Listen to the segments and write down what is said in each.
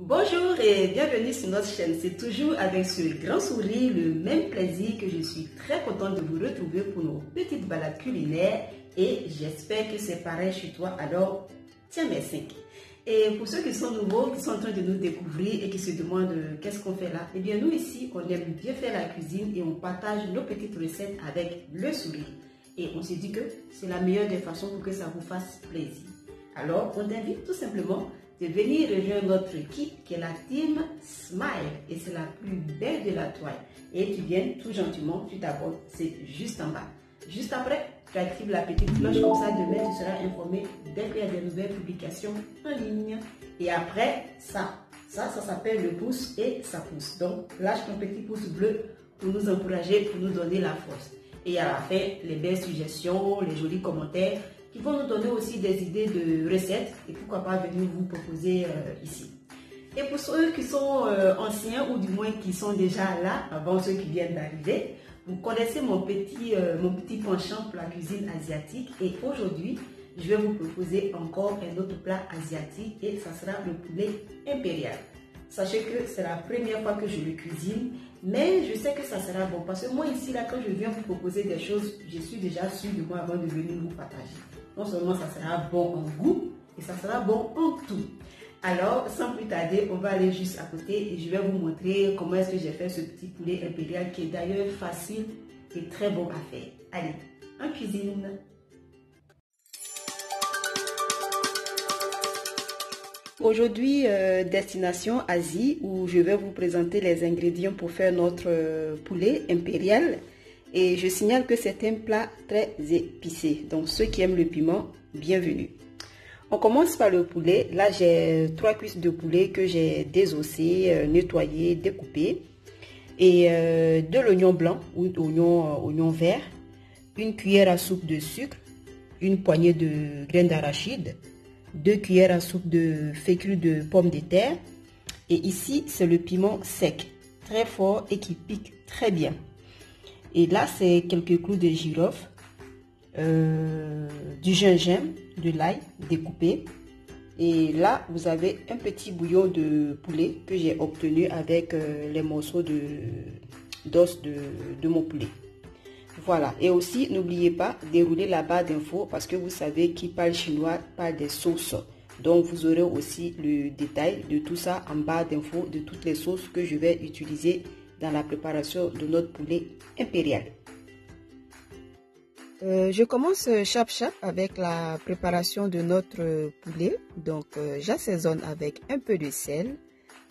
Bonjour et bienvenue sur notre chaîne. C'est toujours avec ce grand sourire, le même plaisir que je suis très contente de vous retrouver pour nos petites balades culinaires et j'espère que c'est pareil chez toi, alors tiens mes 5. Et pour ceux qui sont nouveaux, qui sont en train de nous découvrir et qui se demandent qu'est-ce qu'on fait là, eh bien nous ici, on aime bien faire la cuisine et on partage nos petites recettes avec le sourire. Et on s'est dit que c'est la meilleure des façons pour que ça vous fasse plaisir. Alors, on t'invite tout simplement de venir rejoindre notre équipe qui est la team Smile et c'est la plus belle de la toile. Et tu viens tout gentiment, tu t'abonnes, c'est juste en bas. Juste après, tu actives la petite cloche, comme ça demain tu seras informé dès qu'il y a des nouvelles publications en ligne. Et après, ça s'appelle le pouce et ça pousse. Donc, lâche ton petit pouce bleu pour nous encourager, pour nous donner la force. Et à la fin, les belles suggestions, les jolis commentaires qui vont nous donner aussi des idées de recettes et pourquoi pas venir vous proposer ici. Et pour ceux qui sont anciens ou du moins qui sont déjà là, avant ceux qui viennent d'arriver, vous connaissez mon petit penchant pour la cuisine asiatique et aujourd'hui, je vais vous proposer encore un autre plat asiatique et ça sera le poulet impérial. Sachez que c'est la première fois que je le cuisine, mais je sais que ça sera bon parce que moi ici, là, quand je viens vous proposer des choses, je suis déjà sûre de moi avant de venir vous partager. Non seulement ça sera bon en goût, et ça sera bon en tout. Alors, sans plus tarder, on va aller juste à côté et je vais vous montrer comment est-ce que j'ai fait ce petit poulet impérial qui est d'ailleurs facile et très bon à faire. Allez, en cuisine. Aujourd'hui, destination Asie, où je vais vous présenter les ingrédients pour faire notre poulet impérial. Et je signale que c'est un plat très épicé. Donc, ceux qui aiment le piment, bienvenue. On commence par le poulet. Là, j'ai 3 cuisses de poulet que j'ai désossé, nettoyé, découpé. Et de l'oignon blanc ou oignon vert. Une cuillère à soupe de sucre. Une poignée de graines d'arachide. 2 cuillères à soupe de fécule de pommes de terre. Et ici, c'est le piment sec, très fort et qui pique très bien. Et là, c'est quelques clous de girofle, du gingembre, de l'ail découpé. Et là, vous avez un petit bouillon de poulet que j'ai obtenu avec les morceaux d'os de mon poulet. Voilà. Et aussi, n'oubliez pas de dérouler la barre d'infos parce que vous savez qui parle chinois parle des sauces. Donc, vous aurez aussi le détail de tout ça en barre d'infos de toutes les sauces que je vais utiliser dans la préparation de notre poulet impérial. Je commence chap avec la préparation de notre poulet. Donc, j'assaisonne avec un peu de sel,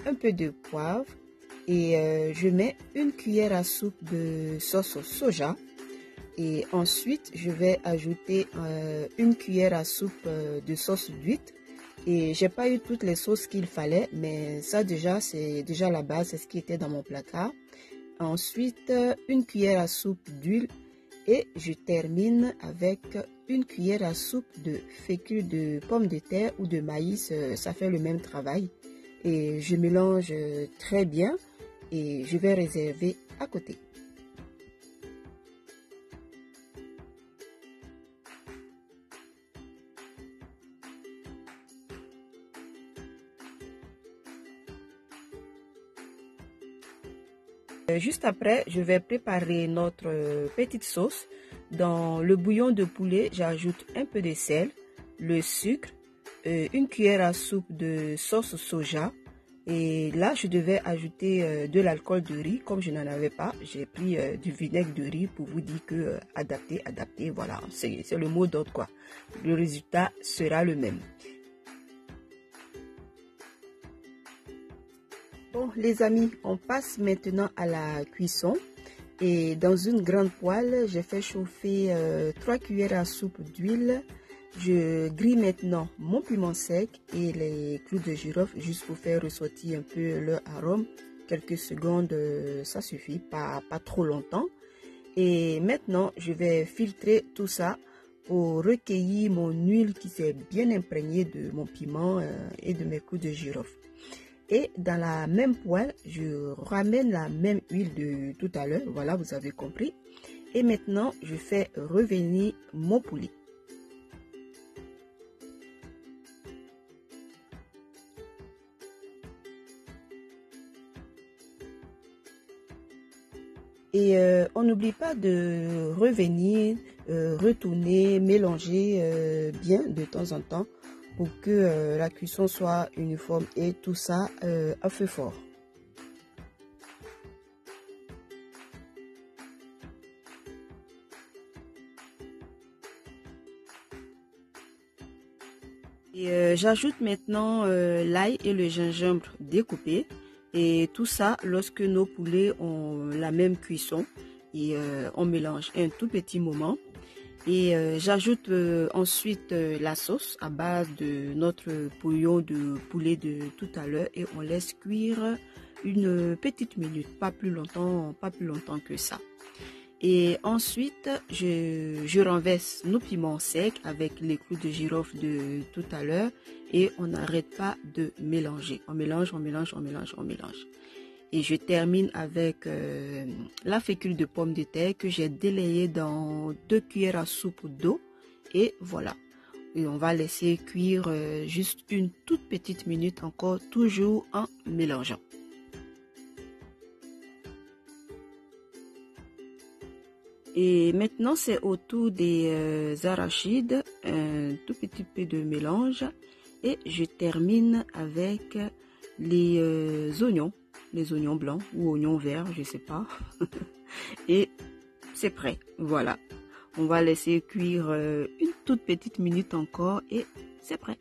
un peu de poivre et je mets une cuillère à soupe de sauce soja. Et ensuite, je vais ajouter une cuillère à soupe de sauce d'huître. Et j'ai pas eu toutes les sauces qu'il fallait, mais ça déjà, c'est déjà la base, c'est ce qui était dans mon placard. Ensuite, une cuillère à soupe d'huile et je termine avec une cuillère à soupe de fécule de pommes de terre ou de maïs, ça fait le même travail. Et je mélange très bien et je vais réserver à côté. Juste après, je vais préparer notre petite sauce. Dans le bouillon de poulet, j'ajoute un peu de sel, le sucre, une cuillère à soupe de sauce soja. Et là, je devais ajouter de l'alcool de riz. Comme je n'en avais pas, j'ai pris du vinaigre de riz pour vous dire que adapter, voilà, c'est le mot d'ordre quoi. Le résultat sera le même. Bon les amis, on passe maintenant à la cuisson et dans une grande poêle, j'ai fait chauffer 3 cuillères à soupe d'huile. Je grille maintenant mon piment sec et les clous de girofle juste pour faire ressortir un peu leur arôme. Quelques secondes, ça suffit, pas trop longtemps. Et maintenant, je vais filtrer tout ça pour recueillir mon huile qui s'est bien imprégnée de mon piment et de mes clous de girofle. Et dans la même poêle, je ramène la même huile de tout à l'heure. Voilà, vous avez compris. Et maintenant, je fais revenir mon poulet. Et on n'oublie pas de revenir, retourner, mélanger bien de temps en temps pour que la cuisson soit uniforme et tout ça à feu fort. Et j'ajoute maintenant l'ail et le gingembre découpés. Et tout ça lorsque nos poulets ont la même cuisson. Et on mélange un tout petit moment. Et j'ajoute ensuite la sauce à base de notre bouillon de poulet de tout à l'heure. Et on laisse cuire une petite minute, pas plus longtemps que ça. Et ensuite, je renverse nos piments secs avec les clous de girofle de tout à l'heure et on n'arrête pas de mélanger. On mélange, on mélange, on mélange, on mélange. Et je termine avec la fécule de pomme de terre que j'ai délayée dans 2 cuillères à soupe d'eau. Et voilà. Et on va laisser cuire juste une toute petite minute encore, toujours en mélangeant. Et maintenant, c'est au tour des arachides, un tout petit peu de mélange. Et je termine avec les oignons blancs ou oignons verts, je sais pas. Et c'est prêt, voilà. On va laisser cuire une toute petite minute encore et c'est prêt.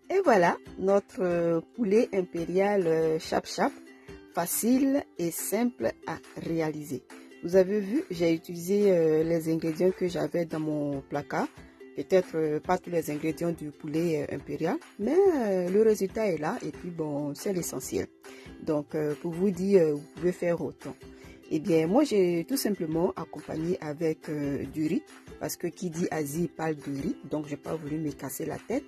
Et voilà, notre poulet impérial chap-chap, facile et simple à réaliser. Vous avez vu, j'ai utilisé les ingrédients que j'avais dans mon placard. Peut-être pas tous les ingrédients du poulet impérial, mais le résultat est là et puis bon, c'est l'essentiel. Donc, pour vous dire, vous pouvez faire autant. Eh bien, moi, j'ai tout simplement accompagné avec du riz, parce que qui dit Asie parle de riz, donc j'ai pas voulu me casser la tête.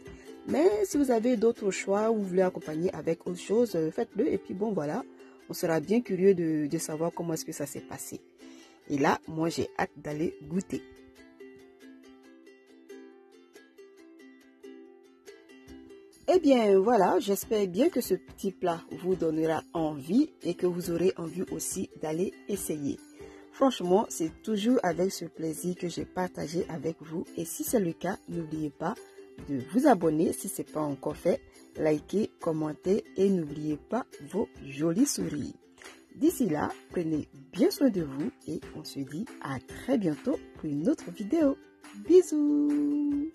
Mais si vous avez d'autres choix ou vous voulez accompagner avec autre chose, faites-le. Et puis bon, voilà, on sera bien curieux de savoir comment est-ce que ça s'est passé. Et là, moi, j'ai hâte d'aller goûter. Eh bien, voilà, j'espère bien que ce petit plat vous donnera envie et que vous aurez envie aussi d'aller essayer. Franchement, c'est toujours avec ce plaisir que j'ai partagé avec vous. Et si c'est le cas, n'oubliez pas de vous abonner si ce n'est pas encore fait, likez, commentez et n'oubliez pas vos jolis sourires. D'ici là, prenez bien soin de vous et on se dit à très bientôt pour une autre vidéo. Bisous!